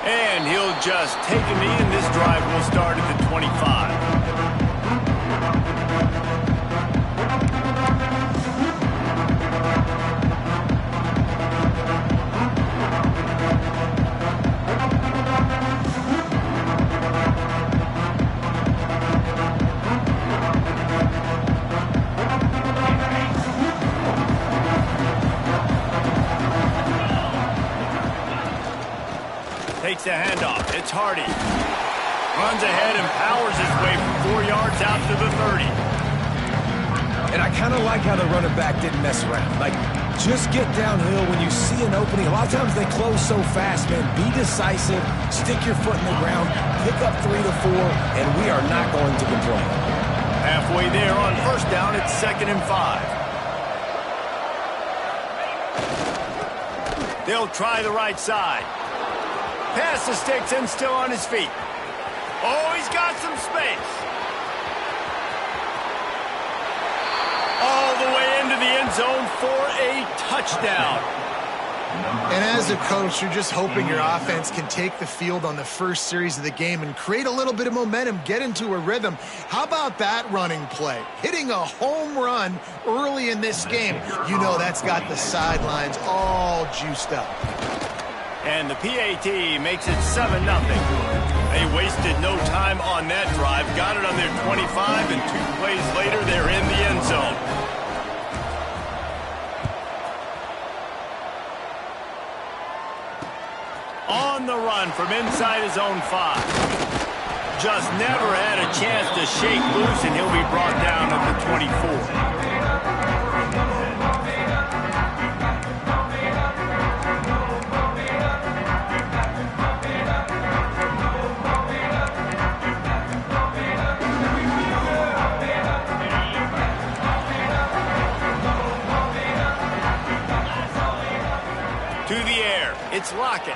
And he'll just take a knee, and this drive will start at the 25. Takes a handoff. It's Hardy. Runs ahead and powers his way from 4 yards out to the 30. And I kind of like how the running back didn't mess around. Like, just get downhill when you see an opening. A lot of times they close so fast, man. Be decisive. Stick your foot in the ground. Pick up 3 to 4, and we are not going to complain. Halfway there on first down, it's 2nd and 5. They'll try the right side. Pass the sticks and still on his feet. Oh, he's got some space. All the way into the end zone for a touchdown. And as a coach, you're just hoping your offense can take the field on the first series of the game and create a little bit of momentum, get into a rhythm. How about that running play? Hitting a home run early in this game. You know that's got the sidelines all juiced up. And the PAT makes it 7-0. They wasted no time on that drive. Got it on their 25, and 2 plays later, they're in the end zone. On the run from inside his own 5. Just never had a chance to shake loose, and he'll be brought down at the 24. It's Lockett.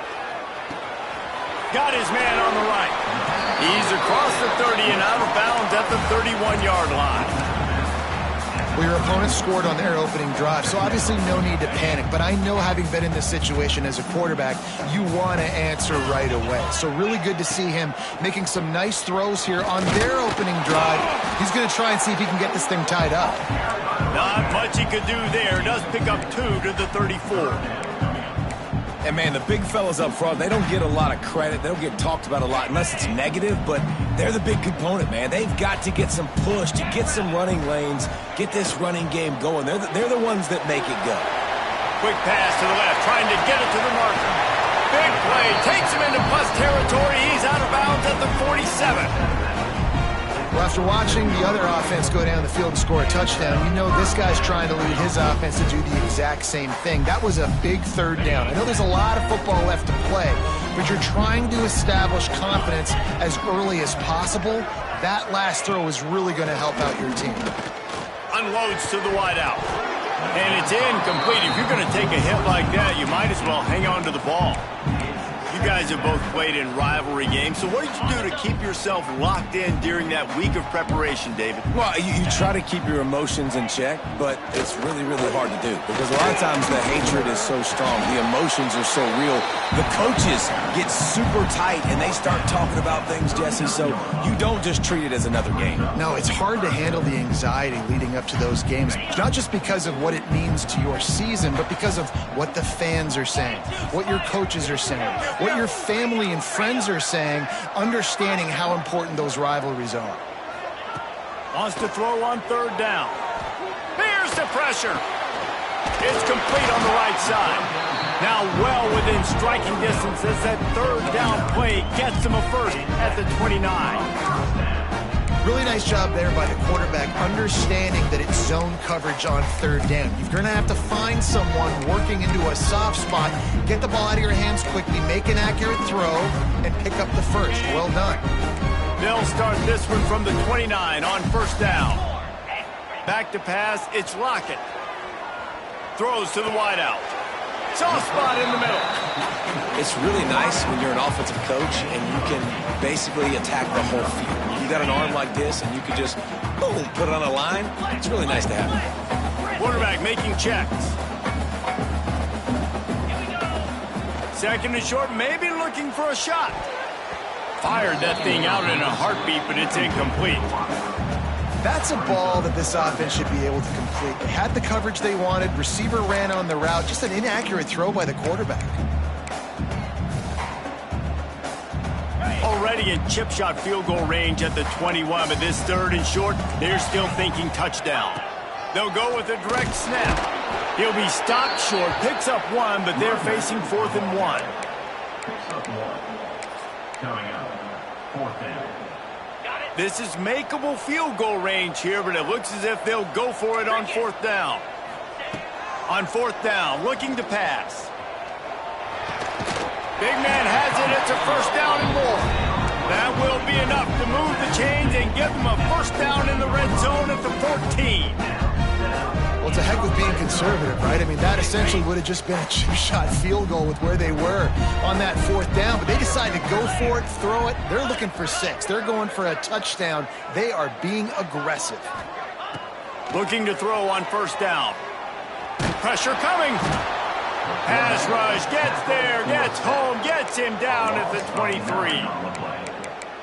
Got his man on the right. He's across the 30 and out of bounds at the 31-yard line. Well, your opponent scored on their opening drive, so obviously no need to panic. But I know, having been in this situation as a quarterback, you want to answer right away. So really good to see him making some nice throws here on their opening drive. He's going to try and see if he can get this thing tied up. Not much he could do there. Does pick up 2 to the 34. And, man, the big fellas up front, they don't get a lot of credit. They don't get talked about a lot unless it's negative, but they're the big component, man. They've got to get some push, to get some running lanes, get this running game going. They're the ones that make it go. Quick pass to the left, trying to get it to the marker. Big play, takes him into plus territory. He's out of bounds at the 47. Well, after watching the other offense go down the field and score a touchdown, you know this guy's trying to lead his offense to do the exact same thing. That was a big 3rd down. I know there's a lot of football left to play, but you're trying to establish confidence as early as possible. That last throw is really going to help out your team. Unloads to the wideout. And it's incomplete. If you're going to take a hit like that, you might as well hang on to the ball. You guys have both played in rivalry games, so what did you do to keep yourself locked in during that week of preparation, David? Well, you try to keep your emotions in check, but it's really, really hard to do because a lot of times the hatred is so strong. The emotions are so real. The coaches get super tight, and they start talking about things, Jesse, so you don't just treat it as another game. No, it's hard to handle the anxiety leading up to those games, not just because of what it means to your season, but because of what the fans are saying, what your coaches are saying, what your family and friends are saying, understanding how important those rivalries are. Wants to throw on third down. Here's the pressure. It's complete on the right side. Now well within striking distance as that third down play gets him a first at the 29. Really nice job there by the quarterback, understanding that it's zone coverage on third down. You're going to have to find someone working into a soft spot, get the ball out of your hands quickly, make an accurate throw, and pick up the first. Well done. They'll start this one from the 29 on first down. Back to pass, it's Lockett. Throws to the wideout. Soft spot in the middle. It's really nice when you're an offensive coach and you can basically attack the whole field. You got an arm like this and you can just, boom, put it on a line. It's really nice to have. Quarterback making checks. Second and short, maybe looking for a shot. Fired that thing out in a heartbeat, but it's incomplete. That's a ball that this offense should be able to complete. They had the coverage they wanted. Receiver ran on the route. Just an inaccurate throw by the quarterback. Already in chip shot field goal range at the 21, but this third and short, they're still thinking touchdown. They'll go with a direct snap. He'll be stopped short, picks up one, but they're facing 4th and 1. This is makeable field goal range here, but it looks as if they'll go for it on 4th down. On 4th down, looking to pass. Big man has it. It's a first down and more. That will be enough to move the chains and give them a first down in the red zone at the 14. Well, it's a heck of being conservative, right? I mean, that essentially would have just been a chip-shot field goal with where they were on that 4th down. But they decided to go for it, throw it. They're looking for 6. They're going for a touchdown. They are being aggressive. Looking to throw on first down. Pressure coming. Pass rush, gets there, gets home, gets him down at the 23.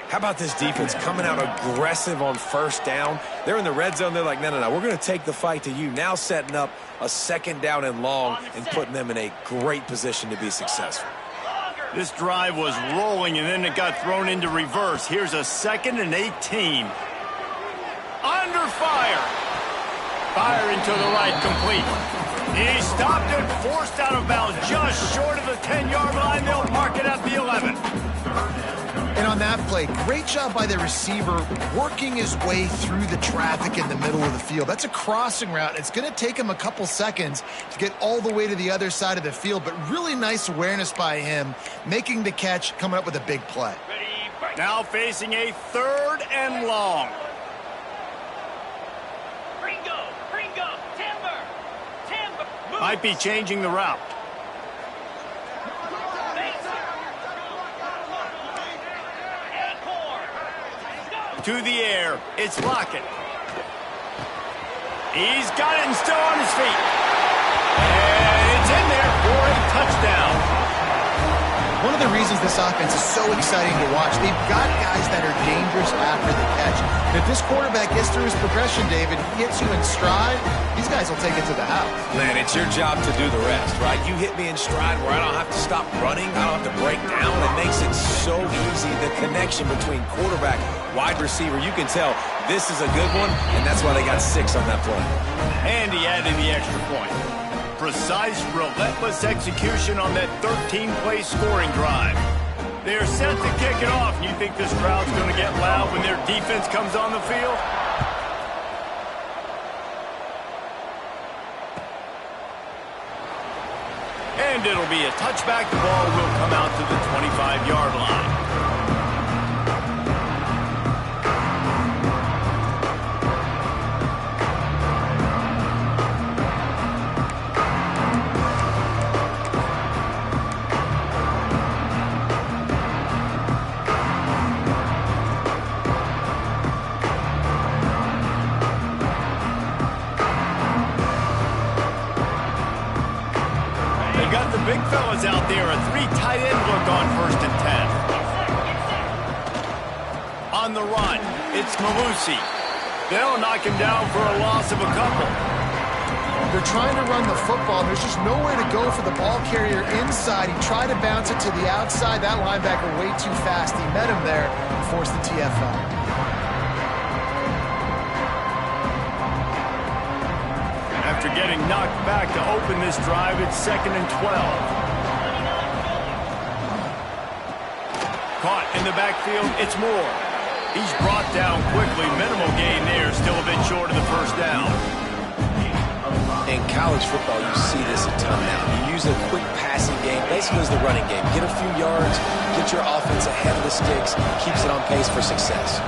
How about this defense coming out aggressive on first down? They're in the red zone. They're like, no, we're going to take the fight to you. Now setting up a second down and long and putting them in a great position to be successful. This drive was rolling, and then it got thrown into reverse. Here's a 2nd and 18. Under fire. Firing to the right, complete. He stopped it, forced out of bounds, just short of the 10-yard line. They'll mark it at the 11. And on that play, great job by the receiver working his way through the traffic in the middle of the field. That's a crossing route. It's going to take him a couple seconds to get all the way to the other side of the field, but really nice awareness by him, making the catch, coming up with a big play. Now facing a 3rd and long. Might be changing the route. To the air, it's Lockett. He's got it and still on his feet. And it's in there for a touchdown. One of the reasons this offense is so exciting to watch, they've got guys that are dangerous after the catch. And if this quarterback gets through his progression, David, he hits you in stride, these guys will take it to the house. Man, it's your job to do the rest, right? You hit me in stride where I don't have to stop running. I don't have to break down. It makes it so easy. The connection between quarterback, wide receiver, you can tell this is a good one, and that's why they got 6 on that play. And he added the extra point. Precise, relentless execution on that 13-play scoring drive. They're set to kick it off. You think this crowd's going to get loud when their defense comes on the field? And it'll be a touchback. The ball will come out to the 25-yard line. They got the big fellas out there. A 3 tight end look on 1st and 10. On the run, it's Malusi. They'll knock him down for a loss of a couple. They're trying to run the football. There's just nowhere to go for the ball carrier inside. He tried to bounce it to the outside. That linebacker way too fast. He met him there and forced the TFL. After getting knocked back to open this drive, it's 2nd and 12. Caught in the backfield, it's Moore. He's brought down quickly. Minimal gain there, still a bit short of the 1st down. In college football, you see this a ton now. You use a quick passing game, basically as the running game. Get a few yards, get your offense ahead of the sticks, keeps it on pace for success.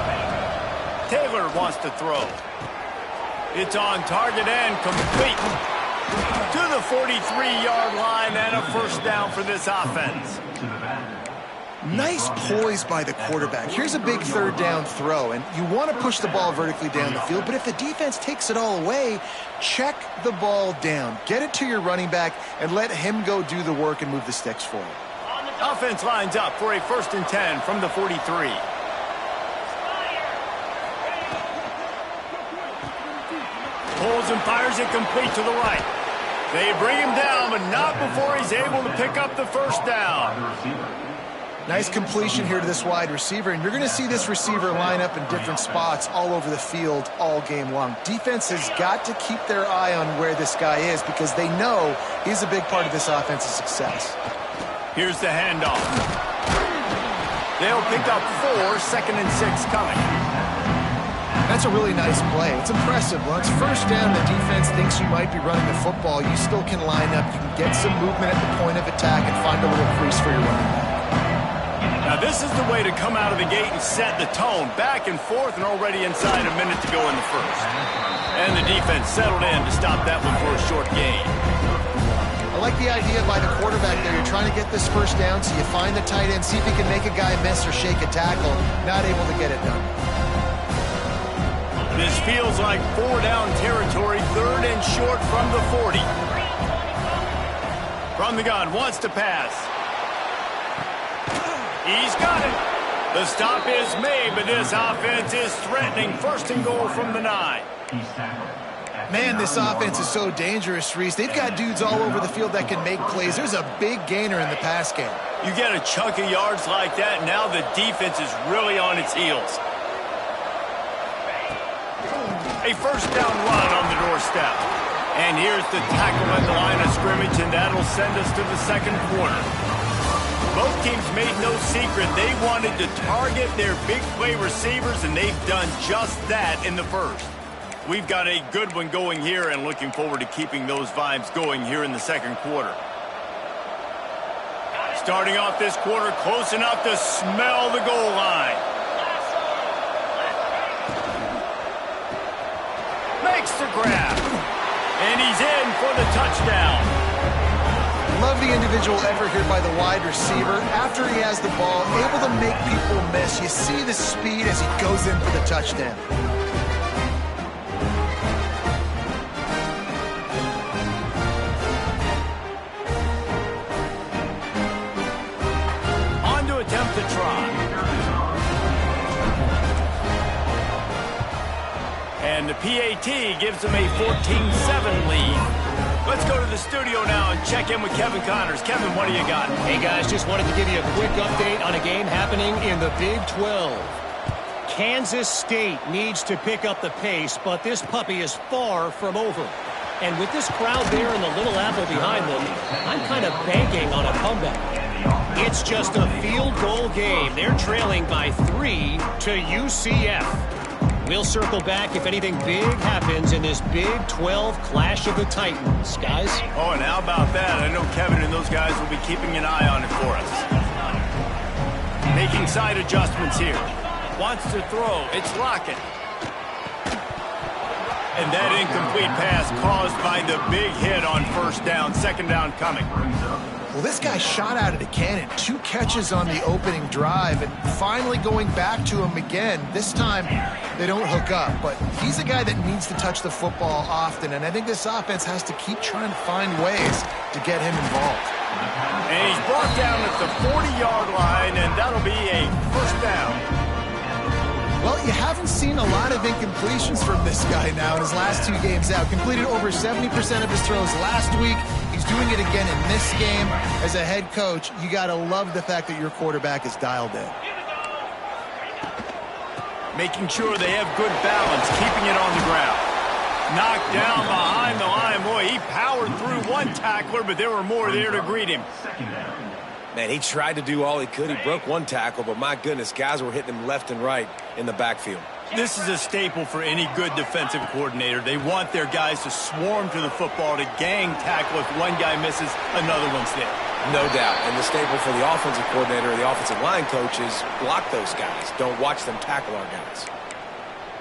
Taylor wants to throw. It's on target and complete to the 43-yard line, and a 1st down for this offense. Nice poise by the quarterback. Here's a big 3rd down throw, and you want to push the ball vertically down the field, but if the defense takes it all away, check the ball down. Get it to your running back and let him go do the work and move the sticks forward. Offense lines up for a 1st and 10 from the 43. Pulls and fires it complete to the right. They bring him down, but not before he's able to pick up the 1st down. Nice completion here to this wide receiver, and you're going to see this receiver line up in different spots all over the field all game long. Defense has got to keep their eye on where this guy is because they know he's a big part of this offense's success. Here's the handoff. They'll pick up 4, 2nd and 6 coming. That's a really nice play. It's impressive. Once 1st down, the defense thinks you might be running the football. You still can line up. You can get some movement at the point of attack and find a little crease for your running back. Now this is the way to come out of the gate and set the tone. Back and forth and already inside a minute to go in the 1st. And the defense settled in to stop that one for a short gain. I like the idea by the quarterback there. You're trying to get this 1st down, so you find the tight end, see if he can make a guy miss or shake a tackle. Not able to get it done. This feels like 4-down territory, 3rd and short from the 40. From the gun, wants to pass. He's got it. The stop is made, but this offense is threatening. 1st and goal from the 9. Man, this offense is so dangerous, Reese. They've got dudes all over the field that can make plays. There's a big gainer in the pass game. You get a chunk of yards like that, now the defense is really on its heels. A 1st down run on the doorstep. And here's the tackle at the line of scrimmage, and that'll send us to the 2nd quarter. Both teams made no secret they wanted to target their big play receivers, and they've done just that in the 1st. We've got a good one going here and looking forward to keeping those vibes going here in the 2nd quarter. Starting off this quarter close enough to smell the goal line. Makes the grab. And he's in for the touchdown. Love the individual effort here by the wide receiver. After he has the ball, able to make people miss. You see the speed as he goes in for the touchdown. On to attempt the try. And the PAT gives them a 14-7 lead. Let's go to the studio now and check in with Kevin Connors. Kevin, what do you got? Hey, guys, just wanted to give you a quick update on a game happening in the Big 12. Kansas State needs to pick up the pace, but this puppy is far from over. And with this crowd there and the Little Apple behind them, I'm kind of banking on a comeback. It's just a field goal game. They're trailing by 3 to UCF. We'll circle back if anything big happens in this Big 12 Clash of the Titans, guys. Oh, and how about that? I know Kevin and those guys will be keeping an eye on it for us. Making side adjustments here. Wants to throw. It's Lockett. And that incomplete pass caused by the big hit on first down. Second down coming. Well, this guy shot out of the cannon. 2 catches on the opening drive, and finally going back to him again. This time, they don't hook up, but he's a guy that needs to touch the football often, and I think this offense has to keep trying to find ways to get him involved. And he's brought down at the 40-yard line, and that'll be a first down. Well, you haven't seen a lot of incompletions from this guy now in his last 2 games out. Completed over 70% of his throws last week. He's doing it again in this game. As a head coach, you got to love the fact that your quarterback is dialed in. Making sure they have good balance, keeping it on the ground. Knocked down behind the line. Boy, he powered through one tackler, but there were more there to greet him. Man, he tried to do all he could. He broke one tackle, but my goodness, guys were hitting him left and right in the backfield. This is a staple for any good defensive coordinator. They want their guys to swarm to the football, to gang tackle. If one guy misses, another one's there. No doubt. And the staple for the offensive coordinator or the offensive line coach is block those guys. Don't watch them tackle our guys.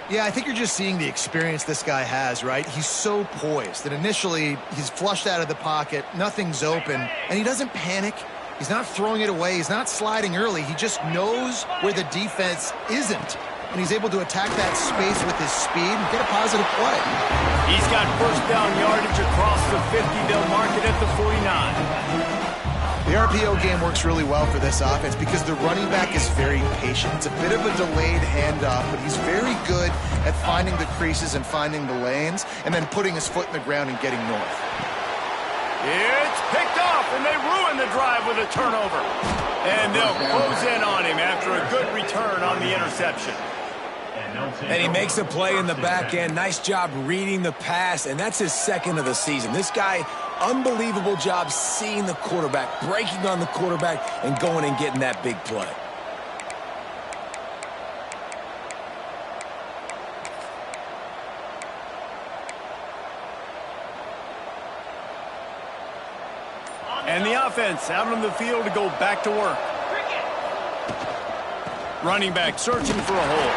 Yeah, I think you're just seeing the experience this guy has, right? He's so poised that initially he's flushed out of the pocket, nothing's open, and he doesn't panic. He's not throwing it away. He's not sliding early. He just knows where the defense isn't. And he's able to attack that space with his speed and get a positive play. He's got first down yardage across the 50. They'll mark it at the 49. The RPO game works really well for this offense because the running back is very patient. It's a bit of a delayed handoff, but he's very good at finding the creases and finding the lanes and then putting his foot in the ground and getting north. It's picked off, and they ruin the drive with a turnover. And they'll close in on him after a good return on the interception. And he makes a play in the back end. Nice job reading the pass, and that's his second of the season. This guy, unbelievable job seeing the quarterback, breaking on the quarterback, and going and getting that big play. And the offense out on the field to go back to work. Running back searching for a hole.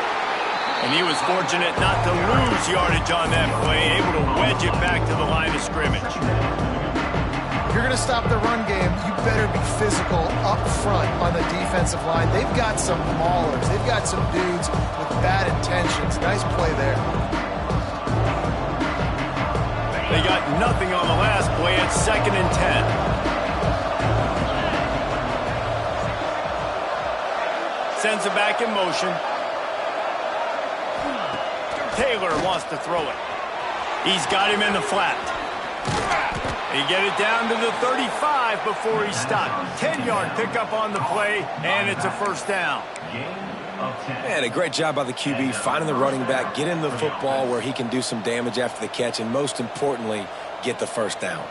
And he was fortunate not to lose yardage on that play, able to wedge it back to the line of scrimmage. If you're going to stop the run game, you better be physical up front on the defensive line. They've got some maulers. They've got some dudes with bad intentions. Nice play there. They got nothing on the last play. It's 2nd and 10. Sends it back in motion. Taylor wants to throw it. He's got him in the flat. He get it down to the 35 before he stopped. 10-yard pickup on the play, and it's a first down. Man, a great job by the QB finding the running back, getting the football where he can do some damage after the catch, and most importantly, get the first down.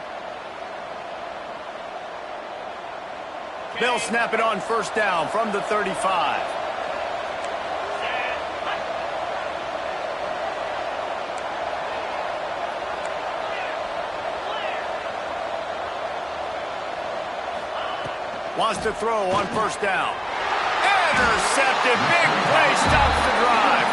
They'll snap it on first down from the 35. Wants to throw on first down. Intercepted. Big play stops the drive.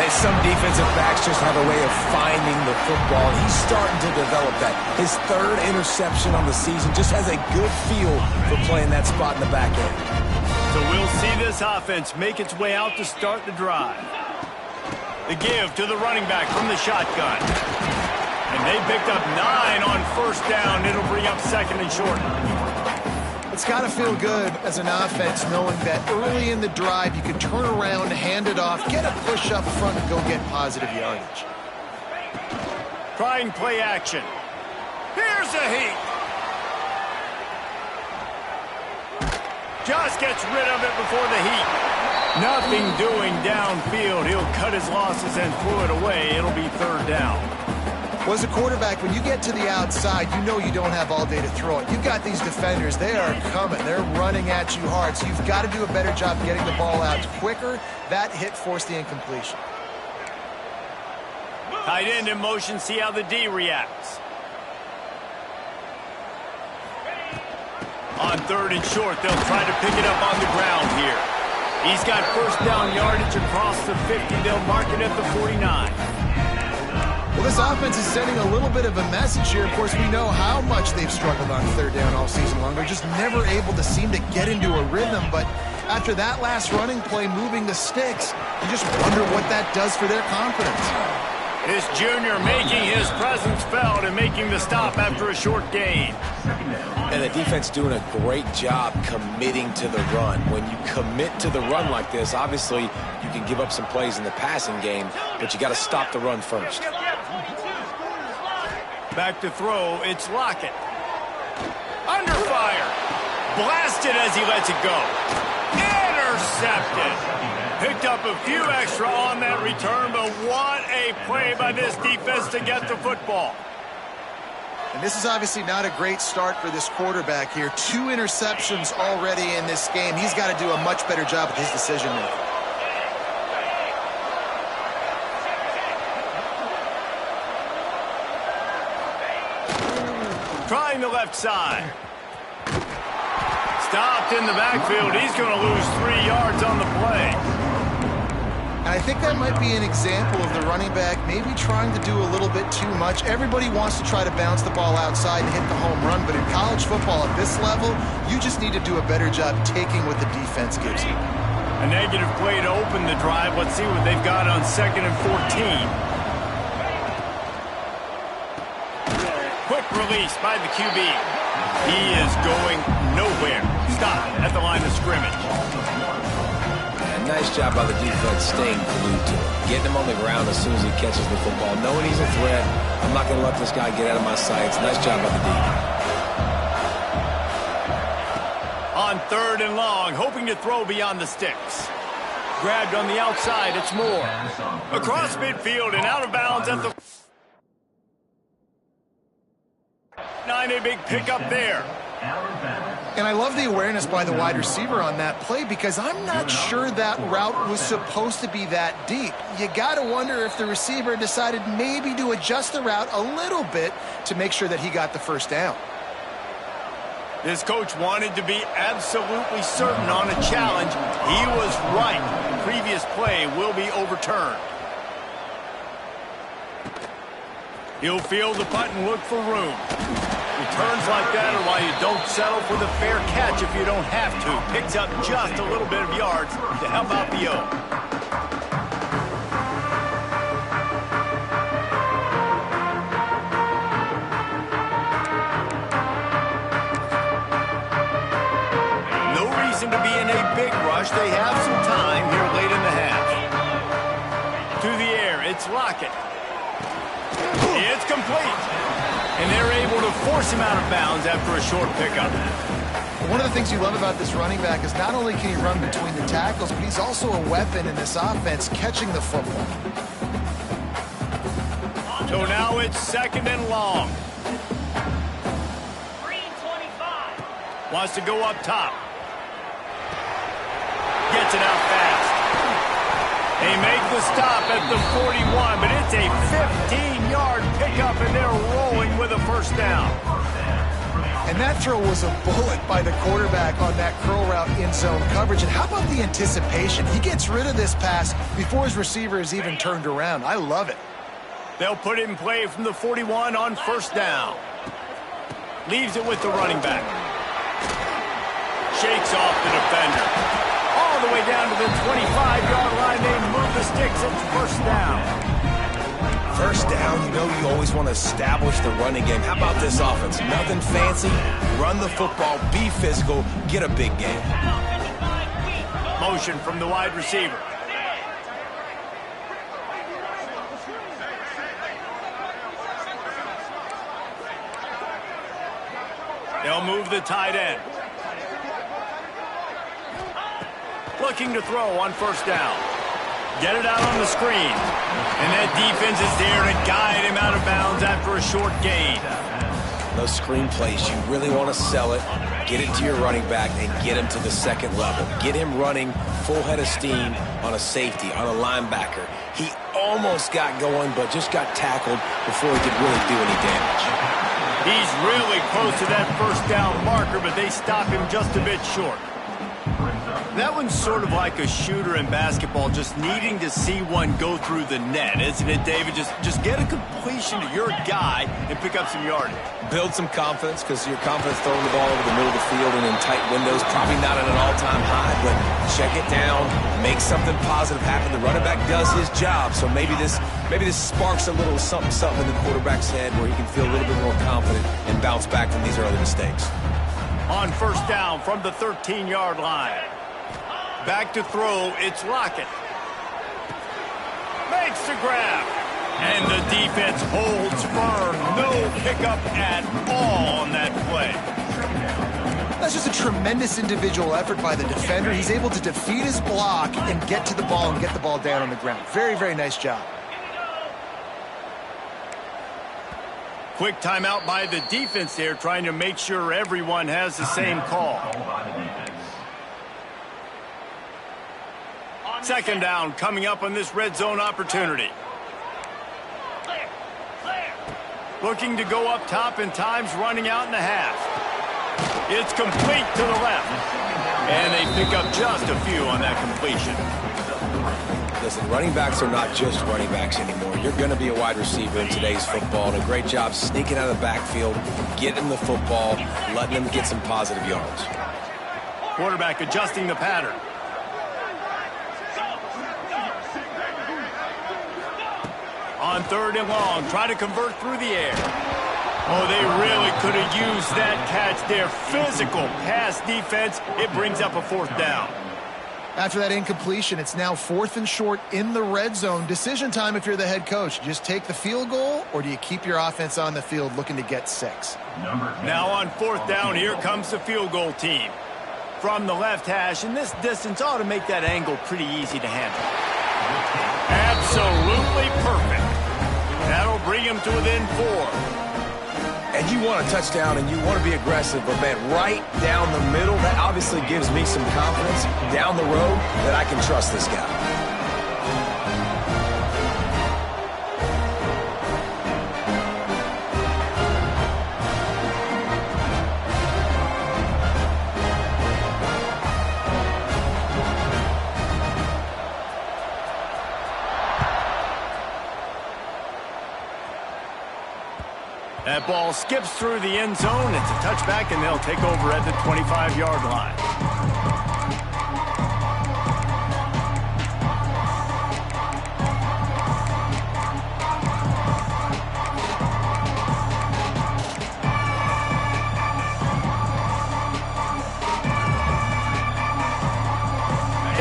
And some defensive backs just have a way of finding the football. He's starting to develop that. His 3rd interception on the season, just has a good feel for playing that spot in the back end. So we'll see this offense make its way out to start the drive. The give to the running back from the shotgun. And they picked up 9 on first down. It'll bring up 2nd and short. It's got to feel good as an offense knowing that early in the drive you can turn around, hand it off, get a push up front, and go get positive yardage. Trying play action. Here's a heat. Just gets rid of it before the heat. Nothing doing downfield. He'll cut his losses and throw it away. It'll be 3rd down. Well, as a quarterback, when you get to the outside, you know you don't have all day to throw it. You've got these defenders. They are coming. They're running at you hard. So you've got to do a better job getting the ball out quicker. That hit forced the incompletion. Tight end in motion. See how the D reacts. On 3rd and short, they'll try to pick it up on the ground here. He's got first down yardage across the 50. They'll mark it at the 49. Well, this offense is sending a little bit of a message here. Of course, we know how much they've struggled on third down all season long. They're just never able to seem to get into a rhythm. But after that last running play, moving the sticks, you just wonder what that does for their confidence. This junior making his presence felt and making the stop after a short gain. And the defense doing a great job committing to the run. When you commit to the run like this, obviously you can give up some plays in the passing game, but you got to stop the run first. Back to throw, it's Lockett. Under fire. Blasted as he lets it go. Intercepted. Picked up a few extra on that return, but what a play by this defense to get the football. And this is obviously not a great start for this quarterback here. 2 interceptions already in this game. He's got to do a much better job with his decision making. Trying the left side. Stopped in the backfield. He's going to lose 3 yards on the play. And I think that might be an example of the running back maybe trying to do a little bit too much. Everybody wants to try to bounce the ball outside and hit the home run, but in college football at this level, you just need to do a better job taking what the defense gives you. A negative play to open the drive. Let's see what they've got on 2nd and 14. Quick release by the QB. He is going nowhere. Stop at the line of scrimmage. Nice job by the defense staying glued to him. Getting him on the ground as soon as he catches the football. Knowing he's a threat, I'm not going to let this guy get out of my sights. Nice job by the defense. On 3rd and long, hoping to throw beyond the sticks. Grabbed on the outside, it's Moore. Across midfield and out of bounds at the 9, a big pickup there. And I love the awareness by the wide receiver on that play because I'm not sure that route was supposed to be that deep. You got to wonder if the receiver decided maybe to adjust the route a little bit to make sure that he got the first down. This coach wanted to be absolutely certain on a challenge. He was right. The previous play will be overturned. He'll field the punt and look for room. Returns like that are why you don't settle for the fair catch if you don't have to. Picks up just a little bit of yards to help out the O. No reason to be in a big rush. They have some time here late in the half. To the air, it's Lockett. It's complete. And they're able to force him out of bounds after a short pickup. One of the things you love about this running back is not only can he run between the tackles, but he's also a weapon in this offense catching the football. So now it's 2nd and long. 3:25. Wants to go up top. Gets it out fast. They make the stop at the 41, but it's a 15-yard pickup, and they're rolling with a first down. And that throw was a bullet by the quarterback on that curl route in zone coverage. And how about the anticipation? He gets rid of this pass before his receiver is even turned around. I love it. They'll put it in play from the 41 on first down. Leaves it with the running back. Shakes off the defender. All the way down to the 25-yard line. They move the sticks. It's first down. First down, you know you always want to establish the running game. How about this offense? Nothing fancy. Run the football, be physical, get a big game. Motion from the wide receiver. They'll move the tight end. Looking to throw on first down. Get it out on the screen. And that defense is there to guide him out of bounds after a short gain. Those screen plays, you really want to sell it, get it to your running back, and get him to the 2nd level. Get him running full head of steam on a safety, on a linebacker. He almost got going, but just got tackled before he could really do any damage. He's really close to that first down marker, but they stop him just a bit short. That one's sort of like a shooter in basketball, just needing to see one go through the net, isn't it, David? Just get a completion to your guy and pick up some yardage. Build some confidence, because your confidence throwing the ball over the middle of the field and in tight windows, probably not at an all-time high, but check it down, make something positive happen. The running back does his job, so maybe this sparks a little something in the quarterback's head where he can feel a little bit more confident and bounce back from these early mistakes. On first down from the 13-yard line. Back to throw, it's Lockett. Makes the grab. And the defense holds firm. No pickup at all on that play. That's just a tremendous individual effort by the defender. He's able to defeat his block and get to the ball and get the ball down on the ground. Very, very nice job. Quick timeout by the defense there, trying to make sure everyone has the same call. Second down coming up on this red zone opportunity. Looking to go up top, and time's running out in the half. It's complete to the left. And they pick up just a few on that completion. Listen, running backs are not just running backs anymore. You're going to be a wide receiver in today's football, and a great job sneaking out of the backfield, getting the football, letting them get some positive yards. Quarterback adjusting the pattern. On third and long, try to convert through the air. Oh, they really could have used that catch there. Physical pass defense. It brings up a fourth down. After that incompletion, it's now 4th and short in the red zone. Decision time if you're the head coach. Just take the field goal, or do you keep your offense on the field looking to get 6? Now on fourth down, here comes the field goal team. From the left hash, and this distance ought to make that angle pretty easy to handle. Absolutely perfect. That'll bring him to within 4. And you want a touchdown and you want to be aggressive, but man, right down the middle, that obviously gives me some confidence down the road that I can trust this guy. That ball skips through the end zone. It's a touchback, and they'll take over at the 25-yard line.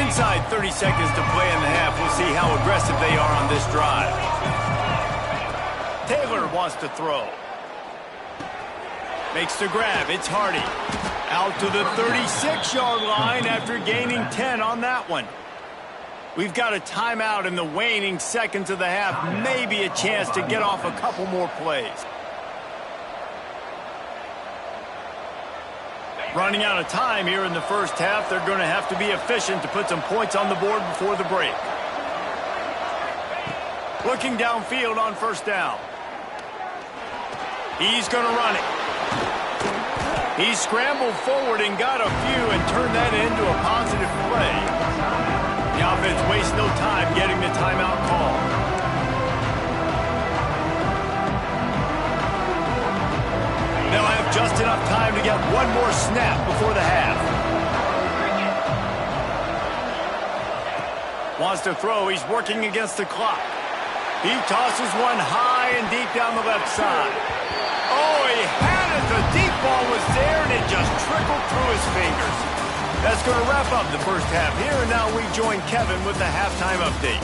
Inside 30 seconds to play in the half. We'll see how aggressive they are on this drive. Taylor wants to throw. Makes the grab. It's Hardy. Out to the 36-yard line after gaining 10 on that one. We've got a timeout in the waning seconds of the half. Maybe a chance to get off a couple more plays. Running out of time here in the first half. They're going to have to be efficient to put some points on the board before the break. Looking downfield on first down. He's going to run it. He scrambled forward and got a few and turned that into a positive play. The offense wastes no time getting the timeout call. They'll have just enough time to get one more snap before the half. Wants to throw. He's working against the clock. He tosses one high and deep down the left side. Oh, he had it. The deep ball was there, and it just trickled through his fingers. That's going to wrap up the first half here, and now we join Kevin with the halftime update.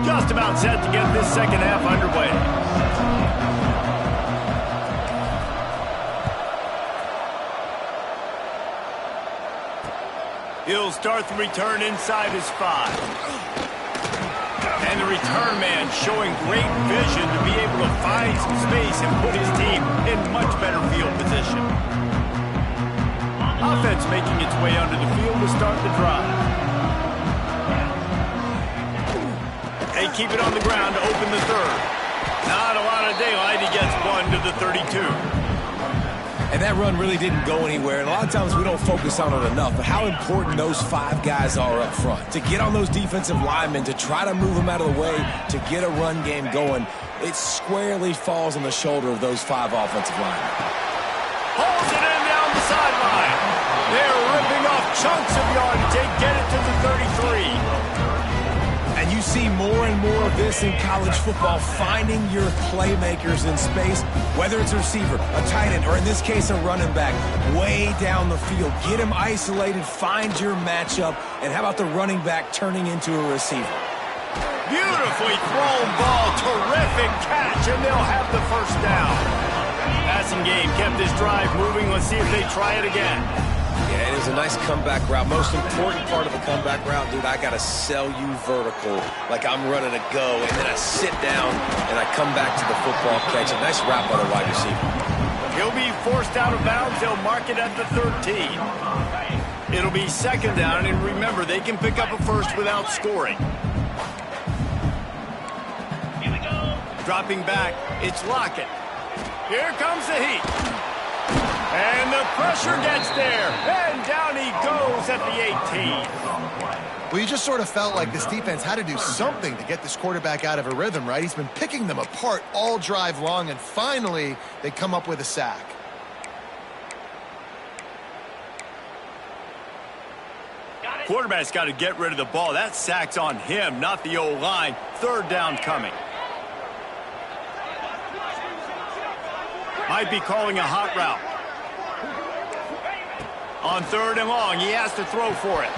Just about set to get this second half underway. He'll start the return inside his 5. And the return man showing great vision to be able to find some space and put his team in much better field position. Offense making its way onto the field to start the drive. They keep it on the ground to open the third. Not a lot of daylight. He gets one to the 32. And that run really didn't go anywhere, and a lot of times we don't focus on it enough, but how important those 5 guys are up front. To get on those defensive linemen, to try to move them out of the way, to get a run game going, it squarely falls on the shoulder of those 5 offensive linemen. Holds it in down the sideline. They're ripping off chunks of yardage. They get it to the 33. And you see more and more of this in college football, finding your playmakers in space, whether it's a receiver, a tight end, or in this case a running back, way down the field. Get him isolated, find your matchup, and how about the running back turning into a receiver? Beautifully thrown ball, terrific catch, and they'll have the first down. Passing game kept this drive moving. Let's see if they try it again. Yeah, it is a nice comeback route. Most important part of a comeback route, dude, I got to sell you vertical like I'm running a go, and then I sit down and I come back to the football catch. A nice route by the wide receiver. He'll be forced out of bounds. They'll mark it at the 13. It'll be second down, and remember, they can pick up a first without scoring. Here we go. Dropping back, it's Lockett. Here comes the heat. And the pressure gets there. And down he goes at the 18. Well, you just sort of felt like this defense had to do something to get this quarterback out of a rhythm, right? He's been picking them apart all drive long, and finally they come up with a sack. Quarterback's got to get rid of the ball. That sack's on him, not the O-line. Third down coming. Might be calling a hot route. On third and long, he has to throw for it.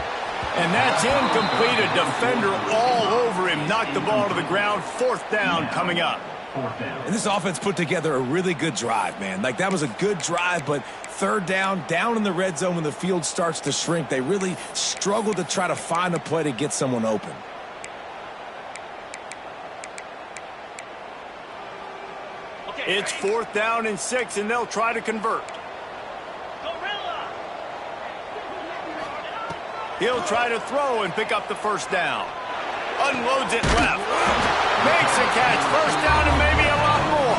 And that's incomplete. A defender all over him. Knocked the ball to the ground. Fourth down coming up. And this offense put together a really good drive, man. Like, that was a good drive, but third down in the red zone when the field starts to shrink, they really struggled to try to find a play to get someone open. It's 4th down and 6, and they'll try to convert. He'll try to throw and pick up the first down. Unloads it left. Makes a catch. First down and maybe a lot more.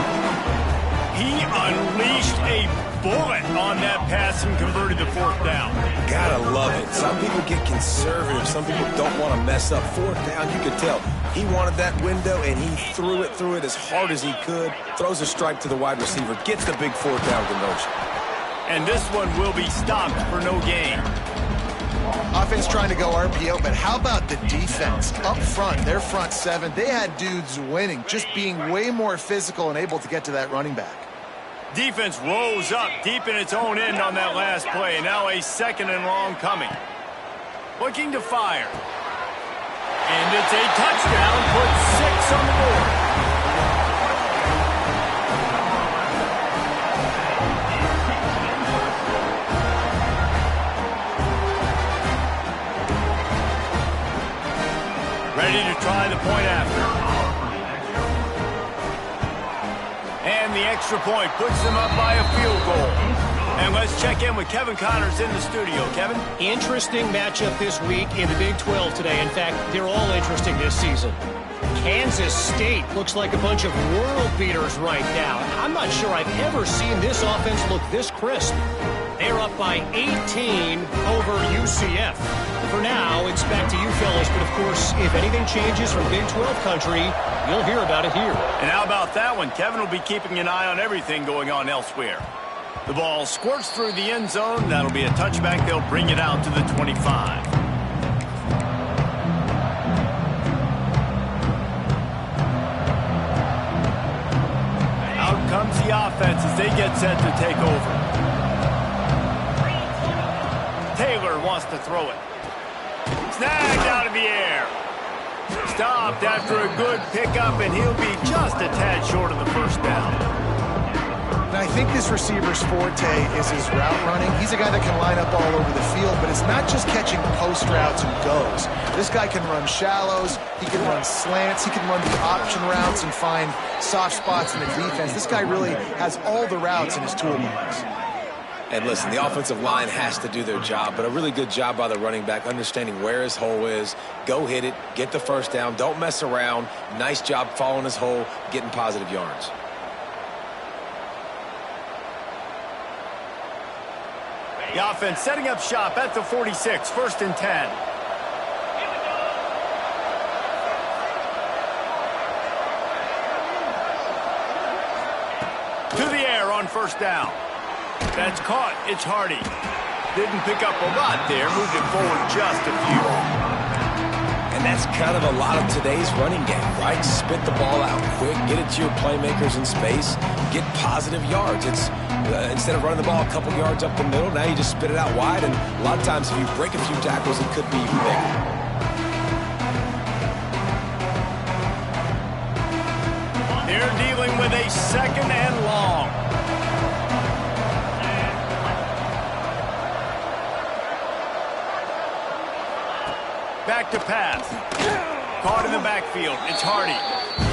He unleashed a bullet on that pass and converted the 4th down. Gotta love it. Some people get conservative. Some people don't want to mess up. 4th down, you could tell. He wanted that window, and he threw it as hard as he could. Throws a strike to the wide receiver. Gets the big 4th down conversion. And this one will be stopped for no gain. Offense trying to go RPO, but how about the defense? Up front, their front 7, they had dudes winning, just being way more physical and able to get to that running back. Defense rose up deep in its own end on that last play. Now a 2nd and long coming. Looking to fire. And it's a touchdown, puts 6 on the board. Ready to try the point after. And the extra point puts them up by a field goal. And let's check in with Kevin Connors in the studio. Kevin? Interesting matchup this week in the Big 12 today. In fact, they're all interesting this season. Kansas State looks like a bunch of world beaters right now. I'm not sure I've ever seen this offense look this crisp. They're up by 18 over UCF. For now, it's back to you fellas, but of course, if anything changes from Big 12 country, you'll hear about it here. And how about that one? Kevin will be keeping an eye on everything going on elsewhere. The ball squirts through the end zone. That'll be a touchback. They'll bring it out to the 25. Out comes the offense as they get set to take over. Taylor wants to throw it. Snagged out of the air. Stopped after a good pickup, and he'll be just a tad short of the first down. And I think this receiver's forte is his route running. He's a guy that can line up all over the field, but it's not just catching post routes and goes. This guy can run shallows, he can run slants, he can run the option routes and find soft spots in the defense. This guy really has all the routes in his toolbox. And listen, the offensive line has to do their job, but a really good job by the running back, understanding where his hole is. Go hit it, get the first down, don't mess around. Nice job following his hole, getting positive yards. The offense setting up shop at the 46, 1st and 10. To the air on 1st down. That's caught. It's Hardy. Didn't pick up a lot there. Moved it forward just a few. And that's kind of a lot of today's running game, right? Spit the ball out quick, get it to your playmakers in space, get positive yards. It's instead of running the ball a couple yards up the middle, now you just spit it out wide, and a lot of times if you break a few tackles, it could be even bigger. They're dealing with a 2nd and long. Back to pass. Caught in the backfield. It's Hardy.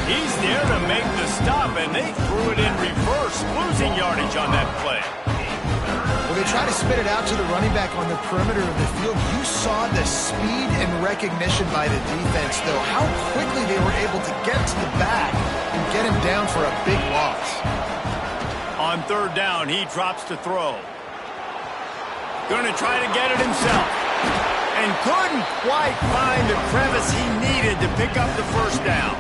He's there to make the stop, and they threw it in reverse, losing yardage on that play. Well, they try to spit it out to the running back on the perimeter of the field. You saw the speed and recognition by the defense, though. How quickly they were able to get to the back and get him down for a big loss. On 3rd down, he drops to throw. Going to try to get it himself. And couldn't quite find the crevice he needed to pick up the 1st down.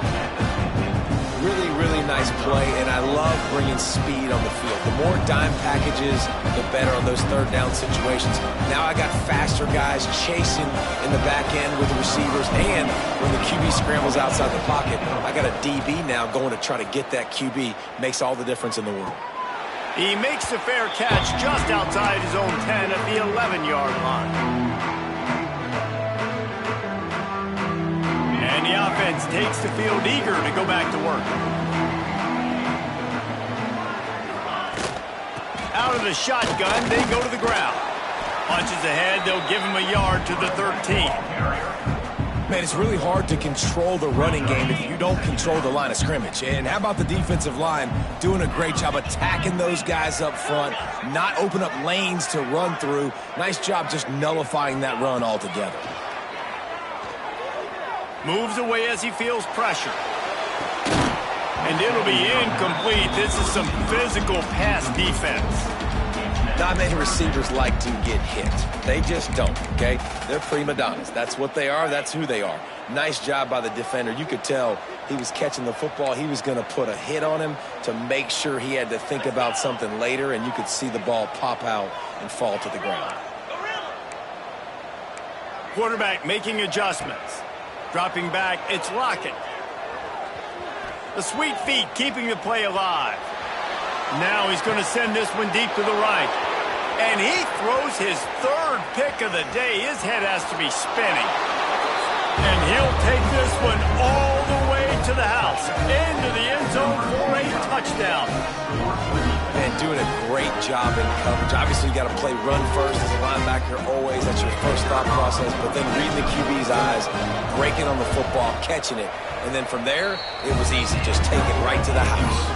Really, really nice play, and I love bringing speed on the field. The more dime packages, the better on those 3rd down situations. Now I got faster guys chasing in the back end with the receivers, and when the QB scrambles outside the pocket, I got a DB now going to try to get that QB. Makes all the difference in the world. He makes the fair catch just outside his own 10 at the 11-yard line. And the offense takes the field eager to go back to work. Out of the shotgun, they go to the ground. Punches ahead, they'll give him a yard to the 13. Man, it's really hard to control the running game if you don't control the line of scrimmage. And how about the defensive line doing a great job attacking those guys up front, not open up lanes to run through. Nice job just nullifying that run altogether. Moves away as he feels pressure. And it'll be incomplete. This is some physical pass defense. Not many receivers like to get hit. They just don't, okay? They're prima donnas. That's what they are. That's who they are. Nice job by the defender. You could tell he was catching the football. He was going to put a hit on him to make sure he had to think about something later, and you could see the ball pop out and fall to the ground. Quarterback making adjustments. Dropping back, it's Lockett. The sweet feet keeping the play alive. Now he's going to send this one deep to the right. And he throws his 3rd pick of the day. His head has to be spinning. And he'll take this one all the way to the house. Into the end zone for a touchdown. And doing a great job in coverage. Obviously, you got to play run first as a linebacker always. That's your first thought process. But then reading the QB's eyes, breaking on the football, catching it. And then from there, it was easy. Just take it right to the house.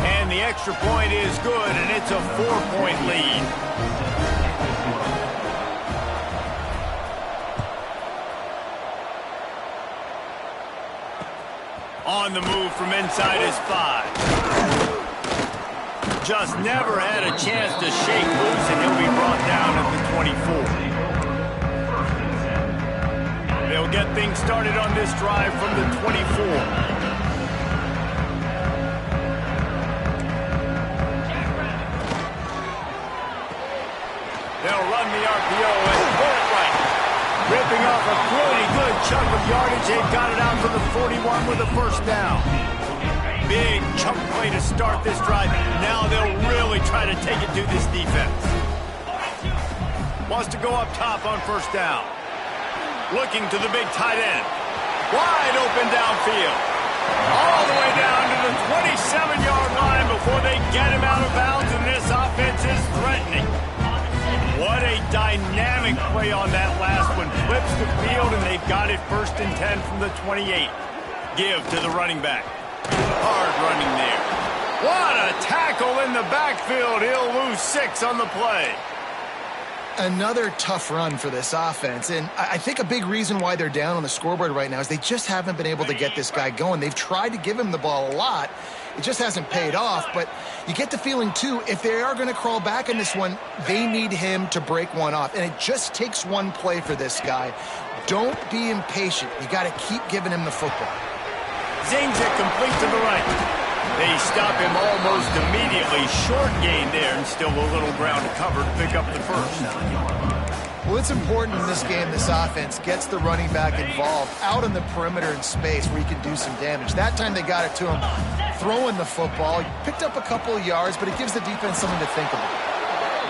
And the extra point is good, and it's a 4-point lead. On the move from inside his 5. Just never had a chance to shake loose, and he'll be brought down at the 24. They'll get things started on this drive from the 24. They'll run the RPO and pull it right. Ripping off a pretty good chunk of yardage. They've got it out to the 41 with a 1st down. Big chunk play to start this drive. Now they'll really try to take it to this defense. Wants to go up top on 1st down. Looking to the big tight end. Wide open downfield. All the way down to the 27-yard line before they get him out of bounds, and this offense is threatening. What a dynamic play on that last one. Flips the field, and they've got it 1st and 10 from the 28. Give to the running back. Hard running there. What a tackle in the backfield. He'll lose 6 on the play. Another tough run for this offense, and I think a big reason why they're down on the scoreboard right now is they just haven't been able to get this guy going. They've tried to give him the ball a lot, It just hasn't paid off, but you get the feeling, too, if they are going to crawl back in this one, they need him to break one off. And it just takes one play for this guy. Don't be impatient. You got to keep giving him the football. Zings it complete to the right. They stop him almost immediately. Short gain there, and still a little ground to cover to pick up the first. Well, it's important in this game, this offense gets the running back involved out on the perimeter in space where he can do some damage. That time they got it to him throwing the football. He picked up a couple of yards, but it gives the defense something to think about.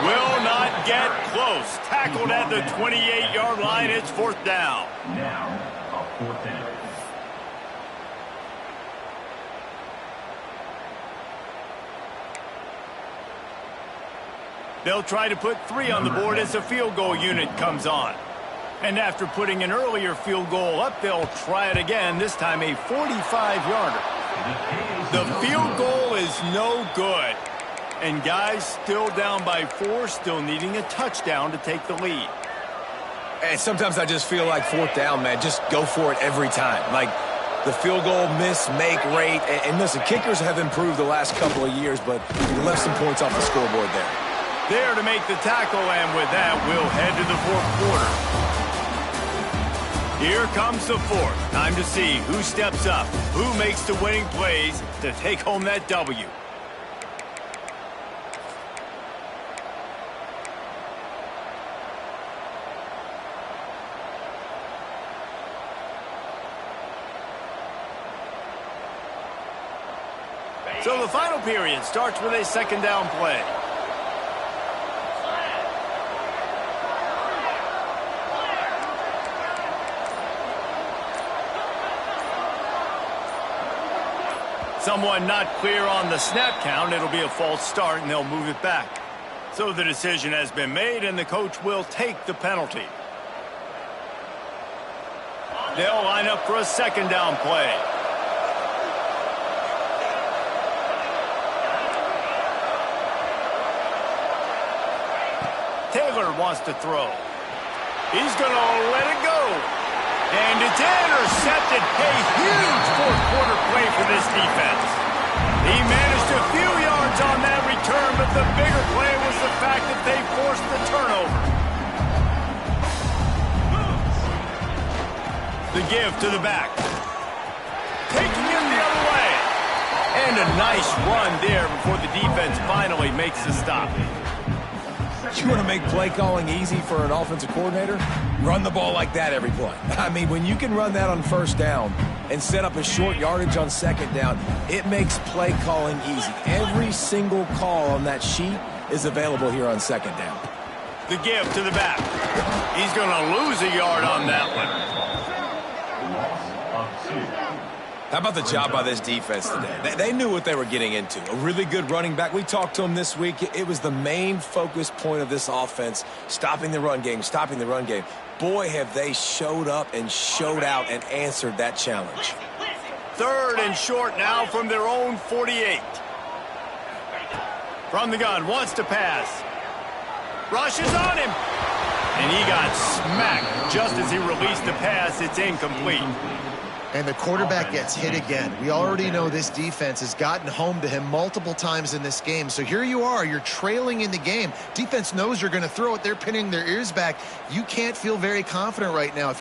Will not get close. Tackled at the 28-yard line. It's fourth down. Now, a fourth down. They'll try to put 3 on the board as the field goal unit comes on. And after putting an earlier field goal up, they'll try it again, this time a 45-yarder. The field goal is no good. And guys still down by 4, still needing a touchdown to take the lead. And sometimes I just feel like fourth down, man, just go for it every time. Like the field goal miss-make rate. And listen, kickers have improved the last couple of years, but you left some points off the scoreboard there. There to make the tackle, and with that, we'll head to the fourth quarter. Here comes the fourth. Time to see who steps up, who makes the winning plays to take home that W. So the final period starts with a second down play. Someone not clear on the snap count. It'll be a false start, and they'll move it back. So the decision has been made, and the coach will take the penalty. They'll line up for a second down play. Taylor wants to throw. He's going to let it go. And it's intercepted. A huge fourth-quarter play for this defense. He managed a few yards on that return, but the bigger play was the fact that they forced the turnover. The give to the back. Taking him the other way. And a nice run there before the defense finally makes the stop. You want to make play calling easy for an offensive coordinator? Run the ball like that every play. I mean, when you can run that on first down and set up a short yardage on second down, it makes play calling easy. Every single call on that sheet is available here on second down. The give to the back. He's going to lose a yard on that one. Loss of 2. How about the job by this defense today? They knew what they were getting into. A really good running back. We talked to him this week. It was the main focus point of this offense, stopping the run game, stopping the run game. Boy, have they showed up and showed out and answered that challenge. Third and short now from their own 48. From the gun, wants to pass. Rushes on him. And he got smacked just as he released the pass. It's incomplete. And the quarterback gets hit again. We already know this defense has gotten home to him multiple times in this game. So here you are, you're trailing in the game. Defense knows you're going to throw it. They're pinning their ears back. You can't feel very confident right now.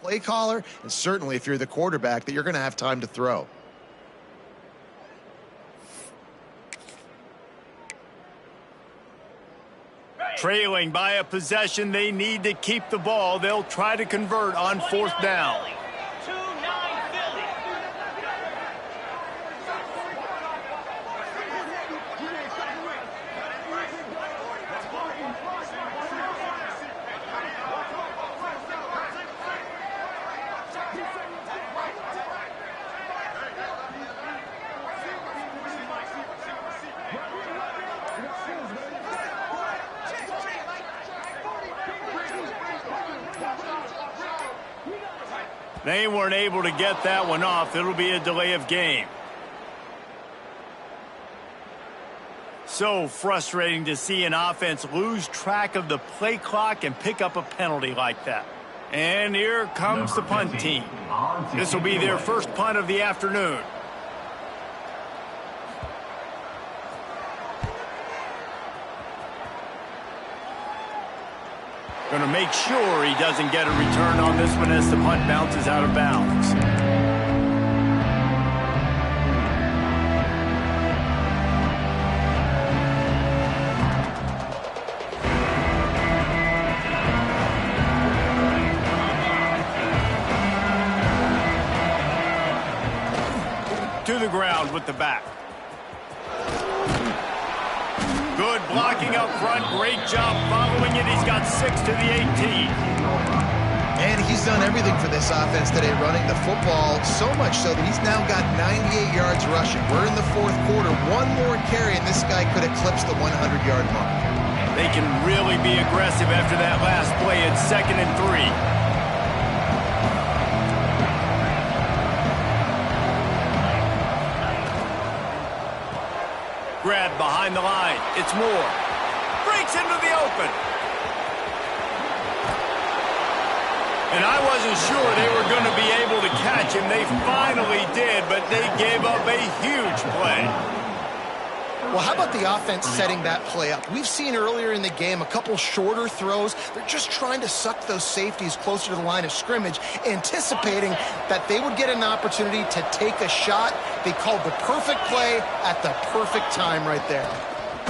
play caller, and certainly if you're the quarterback, that you're going to have time to throw. Trailing by a possession, they need to keep the ball. They'll try to convert on 4th down. 2-9 Philly. They weren't able to get that one off. It'll be a delay of game. So frustrating to see an offense lose track of the play clock and pick up a penalty like that. And here comes the punt team. This will be their first punt of the afternoon. Going to make sure he doesn't get a return on this one as the punt bounces out of bounds. To the ground with the back. Good blocking up front. Great job following it. He's got 6 to the 18. And he's done everything for this offense today, running the football, so much so that he's now got 98 yards rushing. We're in the 4th quarter. One more carry, and this guy could eclipse the 100-yard mark. They can really be aggressive after that last play. It's 2nd and 3. Grab behind the line. It's Moore. Breaks into the open. And I wasn't sure they were going to be able to catch him. They finally did, but they gave up a huge play. Well, how about the offense setting that play up? We've seen earlier in the game a couple shorter throws. They're just trying to suck those safeties closer to the line of scrimmage, anticipating that they would get an opportunity to take a shot. They called the perfect play at the perfect time right there.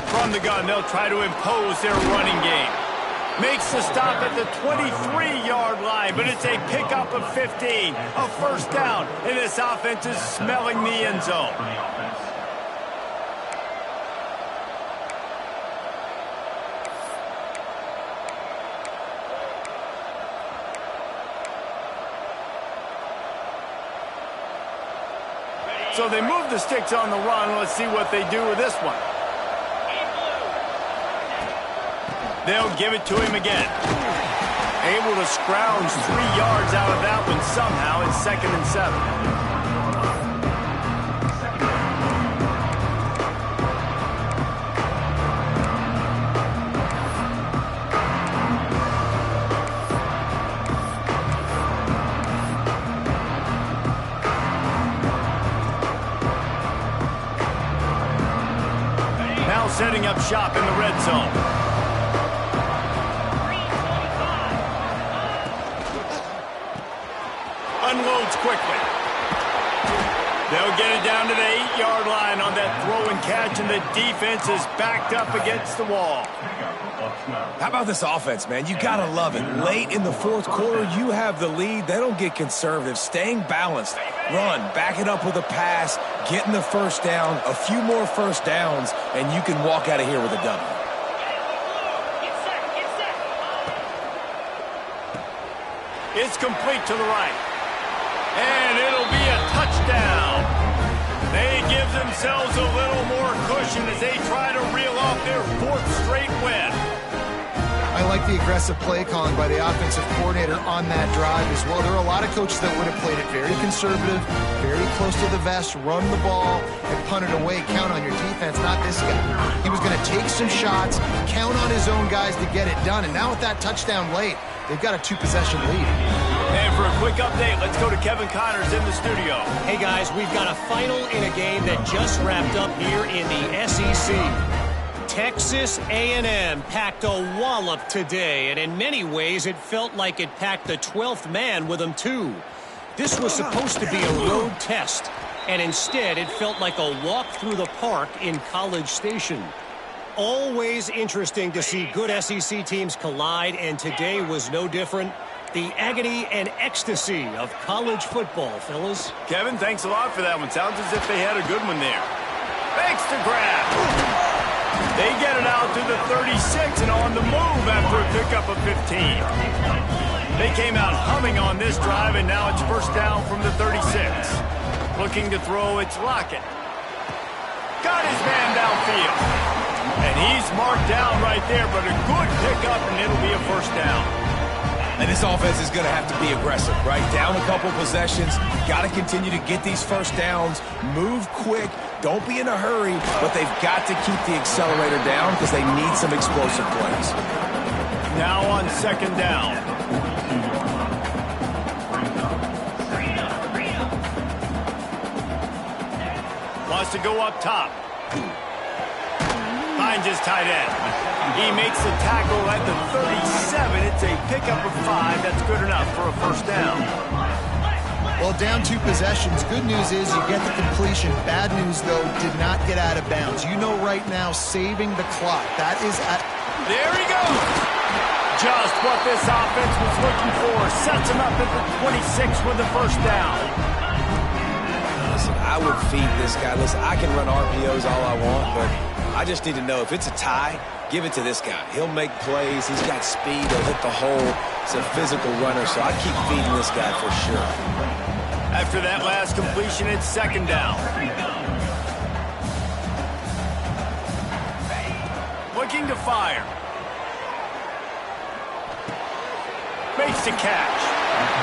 From the gun, they'll try to impose their running game. Makes the stop at the 23-yard line, but it's a pickup of 15, a first down, and this offense is smelling the end zone. So they move the sticks on the run. Let's see what they do with this one. They'll give it to him again. Able to scrounge 3 yards out of that one somehow. It's 2nd and 7. Setting up shop in the red zone. Unloads quickly. They'll get it down to the 8-yard line on that throw and catch, and the defense is backed up against the wall. How about this offense, man? You gotta love it. Late in the 4th quarter, you have the lead. They don't get conservative. Staying balanced. Run, back it up with a pass, getting the first down, a few more first downs, and you can walk out of here with a W. It's complete to the right. And it'll be a touchdown. They give themselves a little more cushion as they try to reel off their 4th straight win. I like the aggressive play calling by the offensive coordinator on that drive as well. There are a lot of coaches that would have played it very conservative, very close to the vest, run the ball, and punt it away. Count on your defense, not this guy. He was going to take some shots, count on his own guys to get it done. And now with that touchdown late, they've got a 2-possession lead. And for a quick update, let's go to Kevin Connors in the studio. Hey, guys, we've got a final in a game that just wrapped up here in the SEC. Texas A&M packed a wallop today, and in many ways it felt like it packed the 12th man with them too. This was supposed to be a road test, and instead it felt like a walk through the park in College Station. Always interesting to see good SEC teams collide, and today was no different. The agony and ecstasy of college football, fellas. Kevin, thanks a lot for that one. Sounds as if they had a good one there. Fakes the grab. They get it out to the 36 and on the move after a pickup of 15. They came out humming on this drive, and now it's first down from the 36. Looking to throw, it's Lockett. Got his man downfield. And he's marked down right there, but a good pickup, and it'll be a first down. And this offense is going to have to be aggressive, right? Down a couple possessions. Got to continue to get these first downs. Move quick. Don't be in a hurry, but they've got to keep the accelerator down because they need some explosive plays. Now on second down. Wants to go up top. Finds his tight end. He makes the tackle at the 37. It's a pickup of 5. That's good enough for a first down. Well, down 2 possessions. Good news is you get the completion. Bad news, though, did not get out of bounds. You know right now, saving the clock. That is at... There he goes. Just what this offense was looking for. Sets him up at the 26 with the first down. Listen, I would feed this guy. Listen, I can run RPOs all I want, but I just need to know if it's a tie, give it to this guy. He'll make plays. He's got speed. He'll hit the hole. It's a physical runner, so I keep feeding this guy for sure. After that last completion, it's second down. Looking to fire. Makes the catch.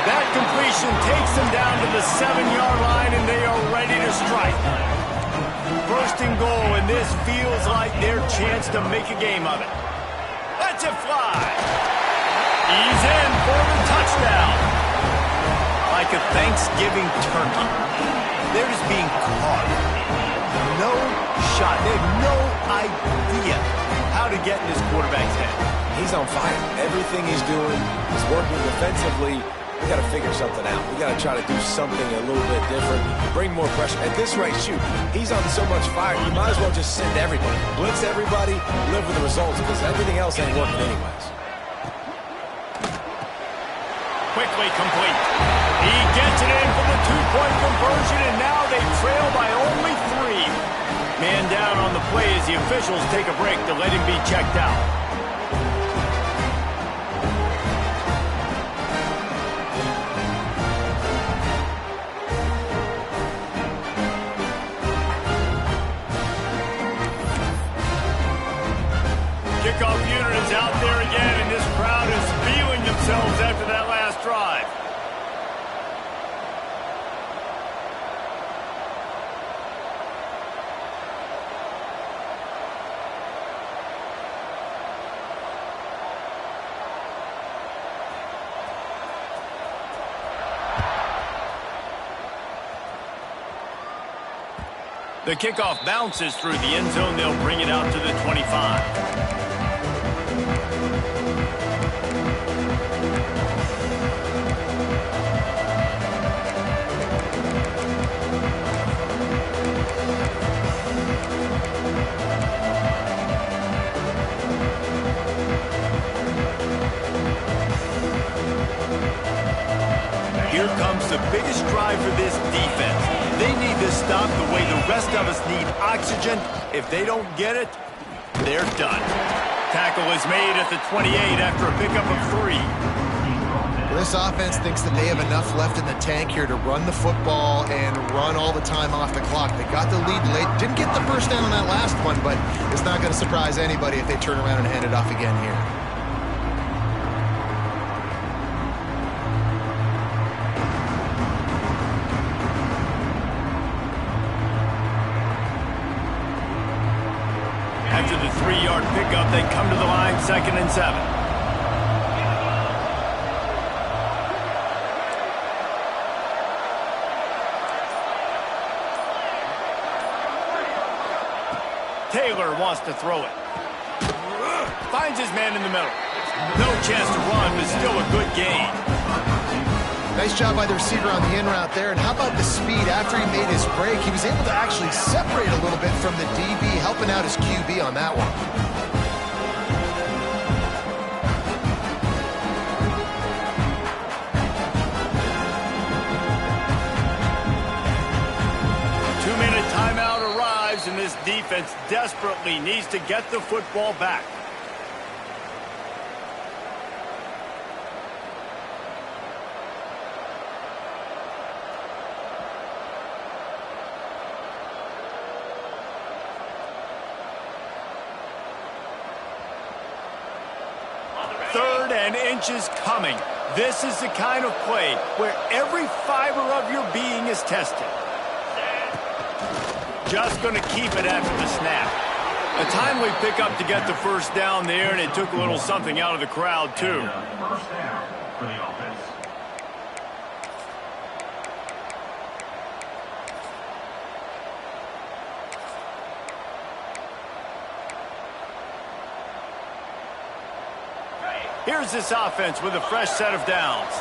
That completion takes them down to the 7-yard line, and they are ready to strike. First and goal, and this feels like their chance to make a game of it. Lets it fly. He's in for the touchdown. Like a Thanksgiving turkey. They're just being caught. No shot. They have no idea how to get in this quarterback's head. He's on fire. Everything he's doing is working defensively. We got to figure something out. We got to try to do something a little bit different. Bring more pressure. At this rate, shoot, he's on so much fire, you might as well just send everybody. Blitz everybody, live with the results, because everything else ain't working anyways. Quickly complete. He gets it in for the 2-point conversion, and now they trail by only 3. Man down on the play as the officials take a break to let him be checked out. Kickoff unit is out there again, and this crowd is feeling themselves after that last drive. The kickoff bounces through the end zone. They'll bring it out to the 25. Here comes the biggest drive for this defense. They need to stop the way the rest of us need oxygen. If they don't get it, they're done. Tackle is made at the 28 after a pickup of 3. Well, this offense thinks that they have enough left in the tank here to run the football and run all the time off the clock. They got the lead late. Didn't get the first down on that last one, but it's not going to surprise anybody if they turn around and hand it off again here. After the 3-yard pickup, they come to the line, 2nd and 7. Taylor wants to throw it. Finds his man in the middle. No chance to run, but still a good gain. Nice job by the receiver on the in route there. And how about the speed? After he made his break, he was able to actually separate a little bit from the DB, helping out his QB on that one. Two-minute timeout arrives, and this defense desperately needs to get the football back. Third and inches coming. This is the kind of play where every fiber of your being is tested. Just going to keep it after the snap. A timely pickup to get the first down there, and it took a little something out of the crowd, too. First down for the offense. Here's this offense with a fresh set of downs.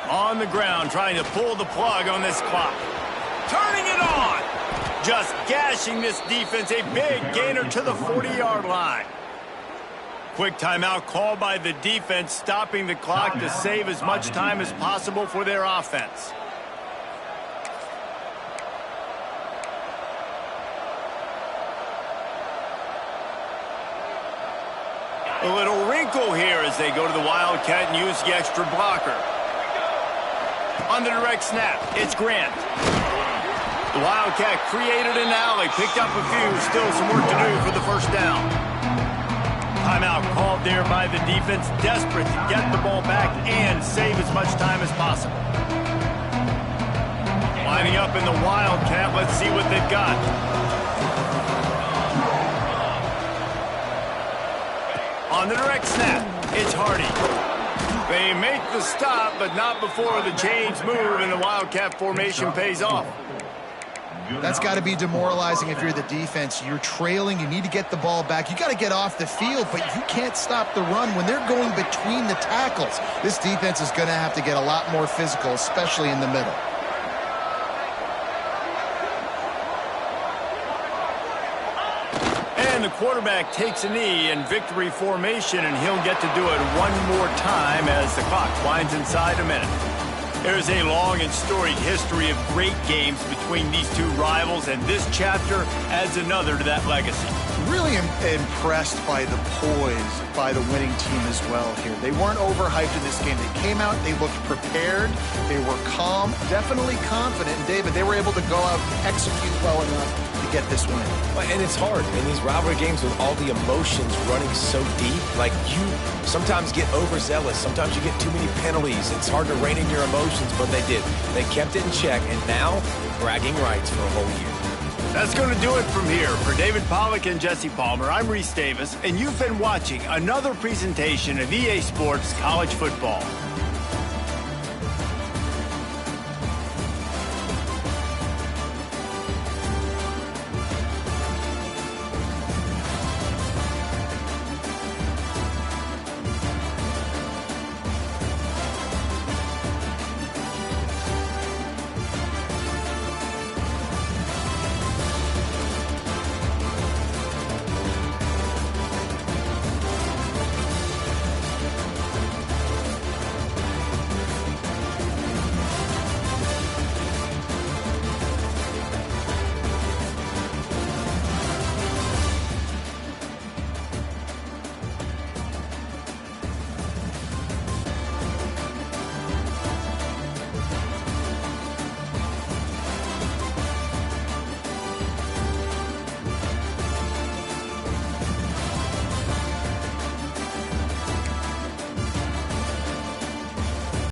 On the ground, trying to pull the plug on this clock. Turning it on. Just gashing this defense, a big gainer to the 40-yard line. Quick timeout called by the defense, stopping the clock to save as much time as possible for their offense. A little wrinkle here as they go to the Wildcat and use the extra blocker. On the direct snap, it's Grant. The Wildcat created an alley, picked up a few, still some work to do for the first down. Timeout called there by the defense, desperate to get the ball back and save as much time as possible. Lining up in the Wildcat, let's see what they've got. On the direct snap, it's Hardy. They make the stop, but not before the chains move and the Wildcat formation pays off. That's got to be demoralizing if you're the defense. You're trailing. You need to get the ball back. You got to get off the field, but you can't stop the run when they're going between the tackles. This defense is going to have to get a lot more physical, especially in the middle. And the quarterback takes a knee in victory formation, and he'll get to do it one more time as the clock winds inside a minute. There's a long and storied history of great games between these two rivals, and this chapter adds another to that legacy. Really impressed by the poise by the winning team as well here. They weren't overhyped in this game. They came out, they looked prepared, they were calm, definitely confident. And David, they were able to go out and execute well enough to get this win. And it's hard in these rivalry games with all the emotions running so deep. Like, you sometimes get overzealous. Sometimes you get too many penalties. It's hard to rein in your emotions, but they did. They kept it in check, and now bragging rights for a whole year. That's going to do it from here. For David Pollack and Jesse Palmer, I'm Reese Davis, and you've been watching another presentation of EA Sports College Football.